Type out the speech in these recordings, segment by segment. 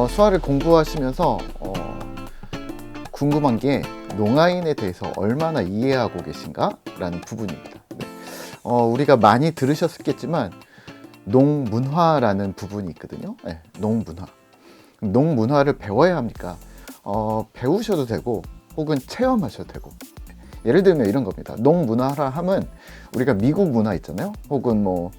수화를 공부하시면서 궁금한 게 농아인에 대해서 얼마나 이해하고 계신가? 라는 부분입니다. 네. 우리가 많이 들으셨겠지만 농문화라는 부분이 있거든요. 네, 농문화. 농문화를 배워야 합니까? 배우셔도 되고 혹은 체험하셔도 되고. 예를 들면 이런 겁니다. 농문화라 하면 우리가 미국 문화 있잖아요. 혹은 뭐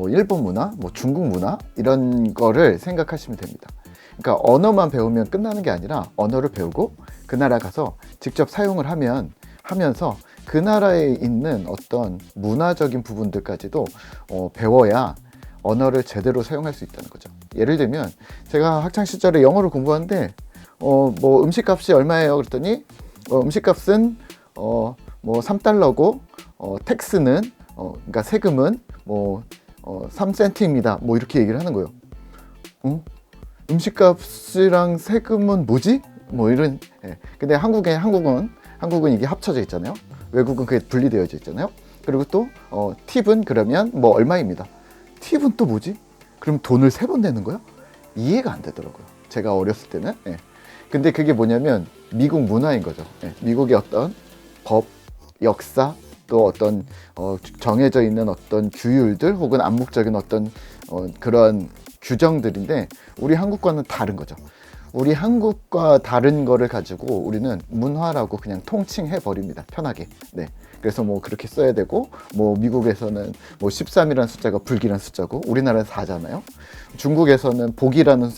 일본 문화, 뭐 중국 문화 이런 거를 생각하시면 됩니다. 그러니까 언어만 배우면 끝나는 게 아니라 언어를 배우고 그 나라 가서 직접 사용을 하면서 그 나라에 있는 어떤 문화적인 부분들까지도 배워야 언어를 제대로 사용할 수 있다는 거죠. 예를 들면 제가 학창 시절에 영어를 공부하는데 뭐 음식값이 얼마예요? 그랬더니 음식값은 뭐 3달러고 텍스는 그러니까 세금은 뭐 3센트입니다. 뭐 이렇게 얘기를 하는 거예요. 음식값이랑 세금은 뭐지? 뭐 이런. 예. 근데 한국은 이게 합쳐져 있잖아요. 외국은 그게 분리되어져 있잖아요. 그리고 또 팁은 그러면 뭐 얼마입니다. 팁은 또 뭐지? 그럼 돈을 3번 내는 거야? 이해가 안 되더라고요. 제가 어렸을 때는. 예. 근데 그게 뭐냐면 미국 문화인 거죠. 예. 미국의 어떤 법, 역사, 또 어떤 정해져 있는 어떤 규율들 혹은 암묵적인 어떤 그런 규정들인데 우리 한국과는 다른 거죠. 우리 한국과 다른 거를 가지고 우리는 문화라고 그냥 통칭해 버립니다. 편하게. 네. 그래서 뭐 그렇게 써야 되고, 뭐 미국에서는 뭐 13이라는 숫자가 불길한 숫자고 우리나라는 4잖아요. 중국에서는 복이라는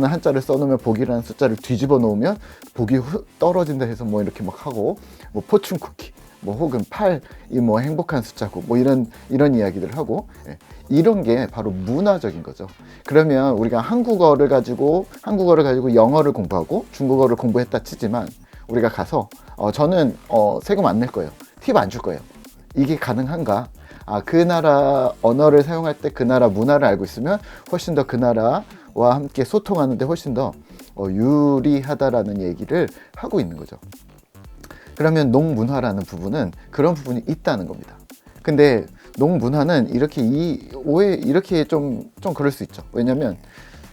한자를 써놓으면 복이라는 숫자를 뒤집어 놓으면 복이 떨어진다 해서 뭐 이렇게 막 하고, 뭐 포춘 쿠키, 뭐 혹은 8이 뭐 행복한 숫자고 뭐 이런 이야기들을 하고. 예. 이런 게 바로 문화적인 거죠. 그러면 우리가 한국어를 가지고 영어를 공부하고 중국어를 공부했다 치지만 우리가 가서 저는 세금 안 낼 거예요. 팁 안 줄 거예요. 이게 가능한가? 그 나라 언어를 사용할 때 그 나라 문화를 알고 있으면 훨씬 더 그 나라와 함께 소통하는데 훨씬 더 유리하다라는 얘기를 하고 있는 거죠. 그러면 농문화라는 부분은 그런 부분이 있다는 겁니다. 근데 농문화는 이렇게 좀 그럴 수 있죠. 왜냐면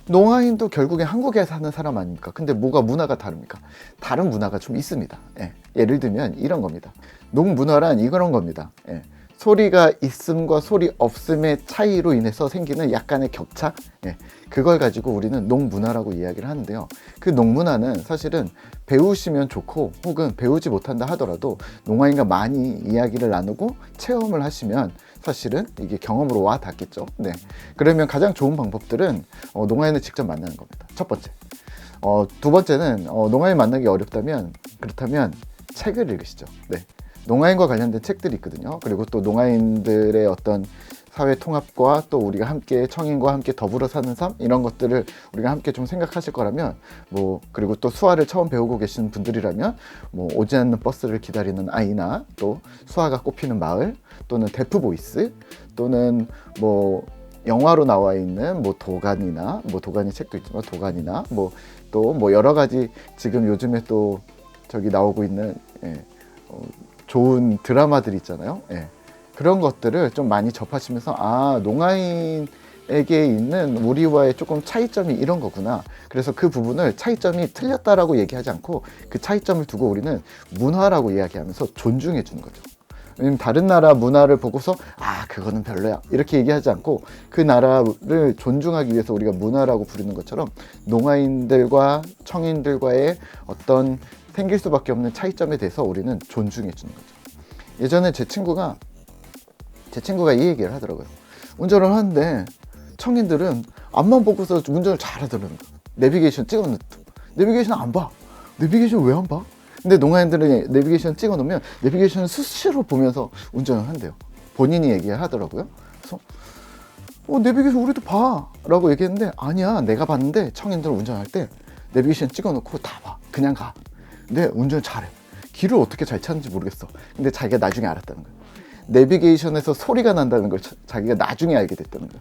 농아인도 결국에 한국에 사는 사람 아닙니까? 근데 뭐가 문화가 다릅니까? 다른 문화가 좀 있습니다. 예. 예를 들면 이런 겁니다. 농문화란 이런 겁니다. 예. 소리가 있음과 소리 없음의 차이로 인해서 생기는 약간의 격차? 예. 그걸 가지고 우리는 농문화라고 이야기를 하는데요. 그 농문화는 사실은 배우시면 좋고 혹은 배우지 못한다 하더라도 농아인과 많이 이야기를 나누고 체험을 하시면 사실은 이게 경험으로 와 닿겠죠. 네. 그러면 가장 좋은 방법들은 농아인을 직접 만나는 겁니다. 첫 번째. 두 번째는 농아인 만나기 어렵다면 그렇다면 책을 읽으시죠. 네. 농아인과 관련된 책들이 있거든요. 그리고 또 농아인들의 어떤 사회 통합과 또 우리가 함께 청인과 함께 더불어 사는 삶 이런 것들을 우리가 함께 좀 생각하실 거라면 그리고 또 수화를 처음 배우고 계신 분들이라면 오지 않는 버스를 기다리는 아이나 또 수화가 꽃피는 마을 또는 데프 보이스 또는 영화로 나와 있는 도가니 책도 있지만 도가니나 또 여러 가지 지금 요즘에 또 저기 나오고 있는 좋은 드라마들 있잖아요. 예. 그런 것들을 좀 많이 접하시면서 농아인에게 있는 우리와의 조금 차이점이 이런 거구나. 그래서 그 부분을 차이점이 틀렸다라고 얘기하지 않고 그 차이점을 두고 우리는 문화라고 이야기하면서 존중해 주는 거죠. 왜냐면 다른 나라 문화를 보고서 그거는 별로야 이렇게 얘기하지 않고 그 나라를 존중하기 위해서 우리가 문화라고 부르는 것처럼 농아인들과 청인들과의 어떤 생길 수밖에 없는 차이점에 대해서 우리는 존중해 주는 거죠. 예전에 제 친구가 이 얘기를 하더라고요. 운전을 하는데 청인들은 앞만 보고서 운전을 잘하더라고요. 내비게이션 찍어놓고 내비게이션 안 봐. 내비게이션 왜 안 봐? 근데 농아인들은 내비게이션 찍어놓으면 내비게이션을 수시로 보면서 운전을 한대요. 본인이 얘기를 하더라고요. 그래서 내비게이션 우리도 봐 라고 얘기했는데 아니야, 내가 봤는데 청인들은 운전할 때 내비게이션 찍어놓고 다 봐. 그냥 가. 근데 운전 잘해. 길을 어떻게 잘 찾는지 모르겠어. 근데 자기가 나중에 알았다는 거예요. 내비게이션에서 소리가 난다는 걸 자기가 나중에 알게 됐다는 거예요.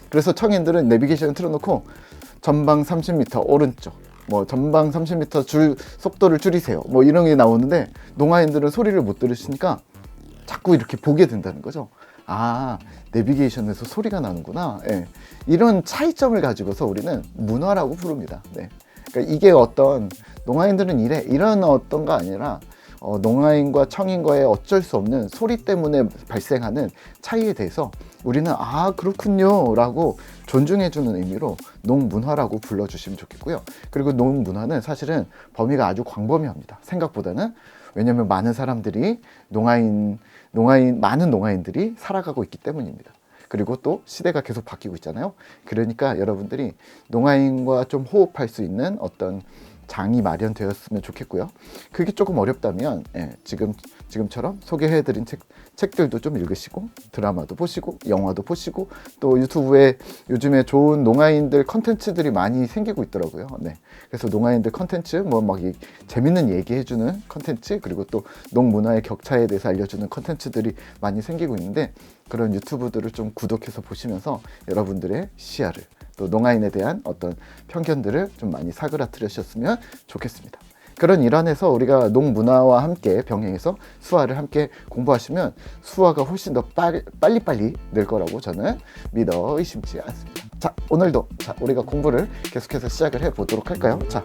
그래서 청인들은 내비게이션을 틀어놓고 전방 30m 오른쪽, 전방 30m 속도를 줄이세요. 이런 게 나오는데 농아인들은 소리를 못 들으시니까 자꾸 이렇게 보게 된다는 거죠. 아, 내비게이션에서 소리가 나는구나. 예. 이런 차이점을 가지고서 우리는 문화라고 부릅니다. 네. 그러니까 이게 어떤 농아인들은 이래 이런 어떤 거 아니라 농아인과 청인과의 어쩔 수 없는 소리 때문에 발생하는 차이에 대해서 우리는 아 그렇군요 라고 존중해주는 의미로 농문화라고 불러주시면 좋겠고요. 그리고 농문화는 사실은 범위가 아주 광범위합니다. 생각보다는. 왜냐하면 많은 사람들이 많은 농아인들이 살아가고 있기 때문입니다. 그리고 또 시대가 계속 바뀌고 있잖아요. 그러니까 여러분들이 농아인과 좀 호흡할 수 있는 어떤 장이 마련되었으면 좋겠고요. 그게 조금 어렵다면 지금처럼 소개해드린 책들도 좀 읽으시고 드라마도 보시고 영화도 보시고 또 유튜브에 요즘에 좋은 농아인들 컨텐츠들이 많이 생기고 있더라고요. 네. 그래서 농아인들 컨텐츠 재밌는 얘기해주는 컨텐츠 그리고 또 농문화의 격차에 대해서 알려주는 컨텐츠들이 많이 생기고 있는데 그런 유튜브들을 좀 구독해서 보시면서 여러분들의 시야를 또 농아인에 대한 어떤 편견들을 좀 많이 사그라뜨리셨으면 좋겠습니다. 그런 일환에서 우리가 농문화와 함께 병행해서 수화를 함께 공부하시면 수화가 훨씬 더 빨리빨리 늘 거라고 저는 믿어 의심치 않습니다. 자, 오늘도 우리가 공부를 계속해서 시작을 해 보도록 할까요? 자.